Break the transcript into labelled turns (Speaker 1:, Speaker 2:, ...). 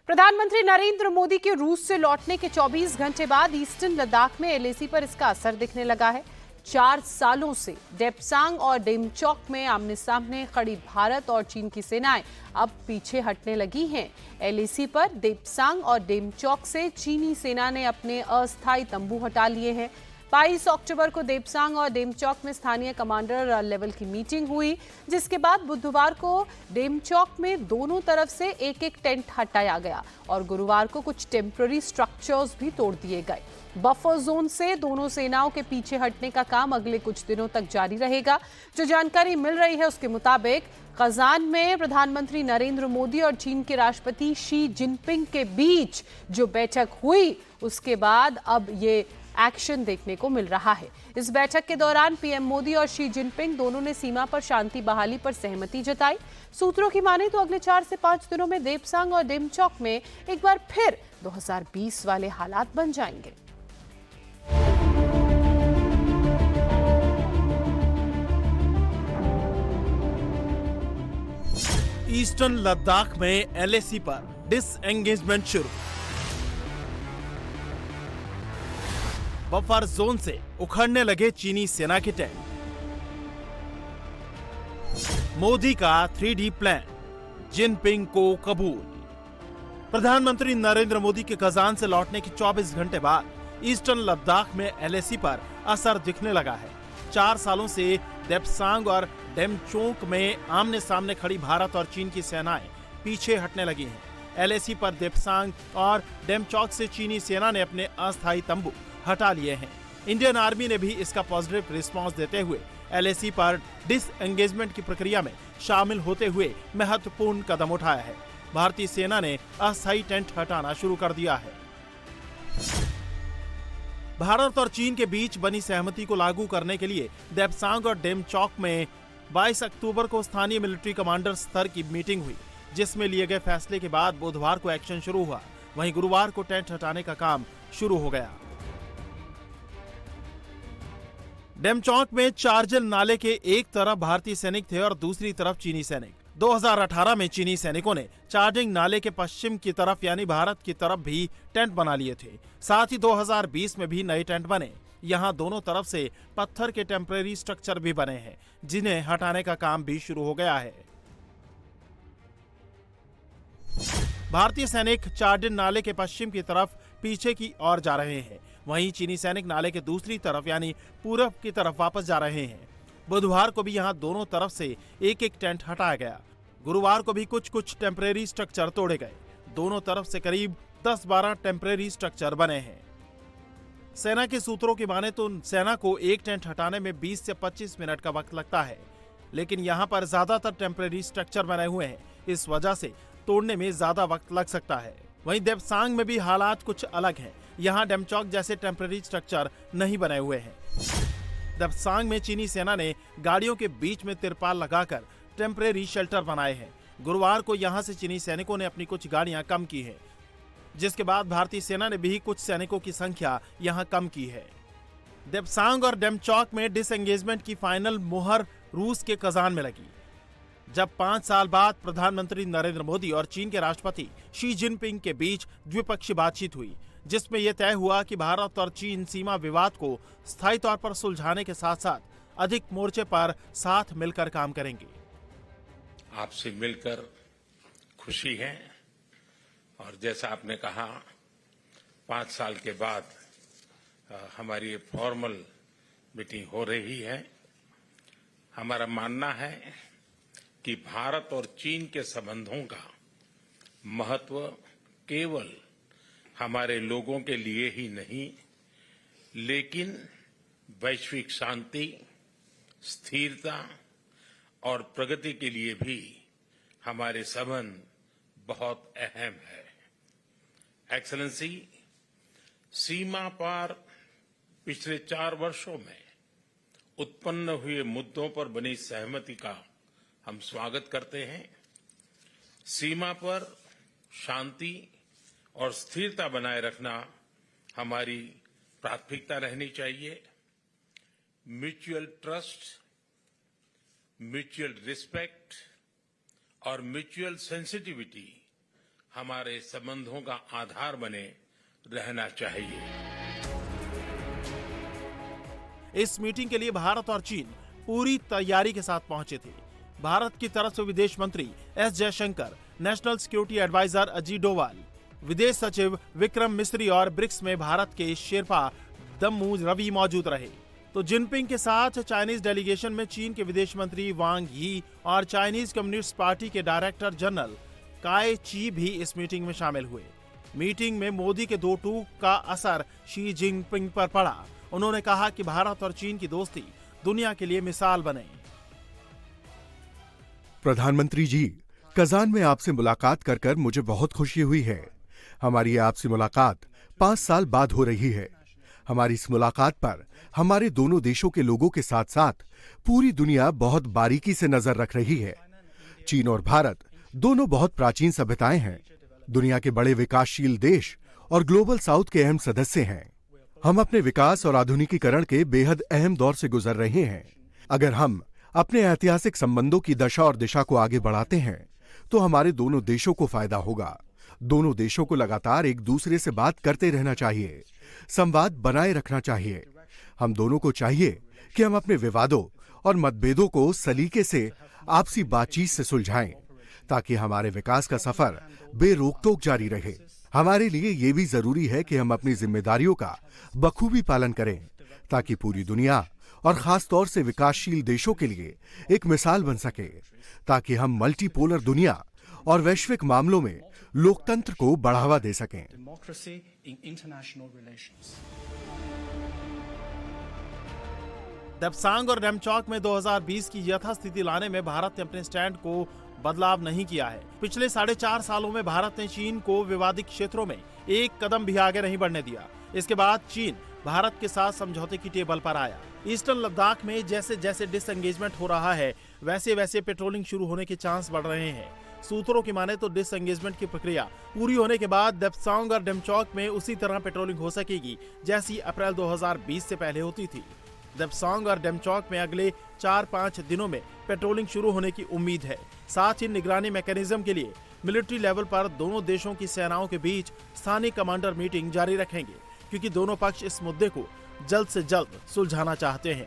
Speaker 1: प्रधानमंत्री नरेंद्र मोदी के रूस से लौटने के 24 घंटे बाद ईस्टर्न लद्दाख में एलएसी पर इसका असर दिखने लगा है। 4 सालों से डेप्सांग और डेमचौक में आमने सामने खड़ी भारत और चीन की सेनाएं अब पीछे हटने लगी हैं। एलएसी पर डेप्सांग और डेमचौक से चीनी सेना ने अपने अस्थायी तंबू हटा लिए हैं। 22 अक्टूबर को देपसांग और डेमचौक में स्थानीय कमांडर लेवल की मीटिंग हुई, जिसके बाद बुधवार को डेमचौक में दोनों तरफ से एक एक टेंट हटाया गया और गुरुवार को कुछ टेम्पररी स्ट्रक्चर्स भी तोड़ दिए गए। बफर जोन से दोनों सेनाओं के पीछे हटने का काम अगले कुछ दिनों तक जारी रहेगा। जो जानकारी मिल रही है उसके मुताबिक कजान में प्रधानमंत्री नरेंद्र मोदी और चीन के राष्ट्रपति शी जिनपिंग के बीच जो बैठक हुई, उसके बाद अब ये एक्शन देखने को मिल रहा है। इस बैठक के दौरान पीएम मोदी और शी जिनपिंग दोनों ने सीमा पर शांति बहाली पर सहमति जताई। सूत्रों की माने तो अगले 4 से 5 दिनों में देपसांग और डेमचौक में एक बार फिर 2020 वाले हालात बन जाएंगे।
Speaker 2: ईस्टर्न लद्दाख में एलएसी पर डिसएंगेजमेंट शुरू। बफर जोन से उखड़ने लगे चीनी सेना के टैंक। मोदी का 3D प्लान जिनपिंग को कबूल। प्रधानमंत्री नरेंद्र मोदी के कजान से लौटने के 24 घंटे बाद ईस्टर्न लद्दाख में एलएसी पर असर दिखने लगा है। 4 सालों से देपसांग और डेमचौक में आमने सामने खड़ी भारत और चीन की सेनाएं पीछे हटने लगी हैं। एलएसी पर देपसांग और डेमचौक से चीनी सेना ने अपने अस्थायी तंबू हटा लिए हैं। इंडियन आर्मी ने भी इसका पॉजिटिव रिस्पांस देते हुए एलएसी पर डिसएंगेजमेंट की प्रक्रिया में शामिल होते हुए महत्वपूर्ण कदम उठाया है। भारतीय सेना ने अस्थायी टेंट हटाना शुरू कर दिया है। भारत और चीन के बीच बनी सहमति को लागू करने के लिए देपसांग और डेमचौक में 22 अक्टूबर को स्थानीय मिलिट्री कमांडर स्तर की मीटिंग हुई, जिसमें लिए गए फैसले के बाद बुधवार को एक्शन शुरू हुआ। वहीं गुरुवार को टेंट हटाने का काम शुरू हो गया। डेमचौक में चारजल नाले के एक तरफ भारतीय सैनिक थे और दूसरी तरफ चीनी सैनिक। 2018 में चीनी सैनिकों ने चार्जिंग नाले के पश्चिम की तरफ यानी भारत की तरफ भी टेंट बना लिए थे। साथ ही 2020 में भी नए टेंट बने। यहां दोनों तरफ से पत्थर के टेम्परेरी स्ट्रक्चर भी बने हैं, जिन्हें हटाने का काम भी शुरू हो गया है। भारतीय सैनिक चार्जिंग नाले के पश्चिम की तरफ पीछे की ओर जा रहे हैं, वहीं चीनी सैनिक नाले के दूसरी तरफ यानी पूरब की तरफ वापस जा रहे हैं। बुधवार को भी यहां दोनों तरफ से एक एक टेंट हटाया गया। गुरुवार को भी कुछ टेम्परेरी स्ट्रक्चर तोड़े गए। दोनों तरफ से करीब 10-12 टेम्परेरी स्ट्रक्चर बने हैं। सेना के सूत्रों की माने तो सेना को एक टेंट हटाने में 20 से 25 मिनट का वक्त लगता है, लेकिन यहाँ पर ज्यादातर टेम्परेरी स्ट्रक्चर बने हुए हैं, इस वजह से तोड़ने में ज्यादा वक्त लग सकता है। वहीं देपसांग में भी हालात कुछ अलग हैं। यहाँ डेमचौक जैसे टेम्परेरी स्ट्रक्चर नहीं बने हुए हैं। देपसांग में चीनी सेना ने गाड़ियों के बीच में तिरपाल लगाकर टेम्परेरी शेल्टर बनाए हैं। गुरुवार को यहाँ से चीनी सैनिकों ने अपनी कुछ गाड़ियां कम की हैं, जिसके बाद भारतीय सेना ने भी कुछ सैनिकों की संख्या यहाँ कम की है। देपसांग और डेमचौक में डिसएंगेजमेंट की फाइनल मुहर रूस के कजान में लगी, जब 5 साल बाद प्रधानमंत्री नरेंद्र मोदी और चीन के राष्ट्रपति शी जिनपिंग के बीच द्विपक्षीय बातचीत हुई, जिसमें यह तय हुआ कि भारत और चीन सीमा विवाद को स्थायी तौर पर सुलझाने के साथ साथ अधिक मोर्चे पर साथ मिलकर काम करेंगे।
Speaker 3: आपसे मिलकर खुशी है और जैसा आपने कहा 5 साल के बाद हमारी फॉर्मल मीटिंग हो रही है। हमारा मानना है कि भारत और चीन के संबंधों का महत्व केवल हमारे लोगों के लिए ही नहीं, लेकिन वैश्विक शांति, स्थिरता और प्रगति के लिए भी हमारे संबंध बहुत अहम है। एक्सेलेंसी, सीमा पार पिछले 4 वर्षों में उत्पन्न हुए मुद्दों पर बनी सहमति का हम स्वागत करते हैं। सीमा पर शांति और स्थिरता बनाए रखना हमारी प्राथमिकता रहनी चाहिए। म्यूचुअल ट्रस्ट, म्यूचुअल रिस्पेक्ट और म्यूचुअल सेंसिटिविटी हमारे संबंधों का आधार बने रहना चाहिए।
Speaker 2: इस मीटिंग के लिए भारत और चीन पूरी तैयारी के साथ पहुंचे थे। भारत की तरफ से विदेश मंत्री S Jaishankar, national security adviser Ajit Doval, विदेश सचिव विक्रम मिस्री और ब्रिक्स में भारत के शेरपा दम्मू रवि मौजूद रहे। तो जिनपिंग के साथ चाइनीज डेलीगेशन में चीन के विदेश मंत्री वांग यी और चाइनीज कम्युनिस्ट पार्टी के डायरेक्टर जनरल काय ची भी इस मीटिंग में शामिल हुए। मीटिंग में मोदी के दो टूक का असर शी जिनपिंग पर पड़ा। उन्होंने कहा कि भारत और चीन की दोस्ती दुनिया के लिए मिसाल बने।
Speaker 4: प्रधानमंत्री जी, कजान में आपसे मुलाकात कर मुझे बहुत खुशी हुई है। हमारी आपसे मुलाकात 5 साल बाद हो रही है। हमारी इस मुलाकात पर हमारे दोनों देशों के लोगों के साथ साथ पूरी दुनिया बहुत बारीकी से नजर रख रही है। चीन और भारत दोनों बहुत प्राचीन सभ्यताएं हैं, दुनिया के बड़े विकासशील देश और ग्लोबल साउथ के अहम सदस्य हैं। हम अपने विकास और आधुनिकीकरण के बेहद अहम दौर से गुजर रहे हैं। अगर हम अपने ऐतिहासिक संबंधों की दशा और दिशा को आगे बढ़ाते हैं तो हमारे दोनों देशों को फायदा होगा। दोनों देशों को लगातार एक दूसरे से बात करते रहना चाहिए, संवाद बनाए रखना चाहिए। हम दोनों को चाहिए कि हम अपने विवादों और मतभेदों को सलीके से आपसी बातचीत से सुलझाएं, ताकि हमारे विकास का सफर बेरोक-टोक जारी रहे। हमारे लिए ये भी जरूरी है कि हम अपनी जिम्मेदारियों का बखूबी पालन करें, ताकि पूरी दुनिया और खास तौर से विकासशील देशों के लिए एक मिसाल बन सके, ताकि हम मल्टीपोलर दुनिया और वैश्विक मामलों में लोकतंत्र को बढ़ावा दे सकें।
Speaker 2: देप्सांग और डेमचौक में 2020 की यथास्थिति लाने में भारत ने अपने स्टैंड को बदलाव नहीं किया है। पिछले 4.5 सालों में भारत ने चीन को विवादित क्षेत्रों में एक कदम भी आगे नहीं बढ़ने दिया। इसके बाद चीन भारत के साथ समझौते की टेबल पर आया। ईस्टर्न लद्दाख में जैसे जैसे डिसएंगेजमेंट हो रहा है, वैसे वैसे पेट्रोलिंग शुरू होने के चांस बढ़ रहे हैं। सूत्रों की माने तो डिसएंगेजमेंट की प्रक्रिया पूरी होने के बाद देप्सांग और डेमचौक में उसी तरह पेट्रोलिंग हो सकेगी जैसी अप्रैल 2020 से पहले होती थी। देप्सांग और डेमचौक में अगले 4-5 दिनों में पेट्रोलिंग शुरू होने की उम्मीद है। साथ ही निगरानी मैकेनिज्म के लिए मिलिट्री लेवल पर दोनों देशों की सेनाओं के बीच स्थानीय कमांडर मीटिंग जारी रखेंगे, क्योंकि दोनों पक्ष इस मुद्दे को जल्द से जल्द सुलझाना चाहते हैं।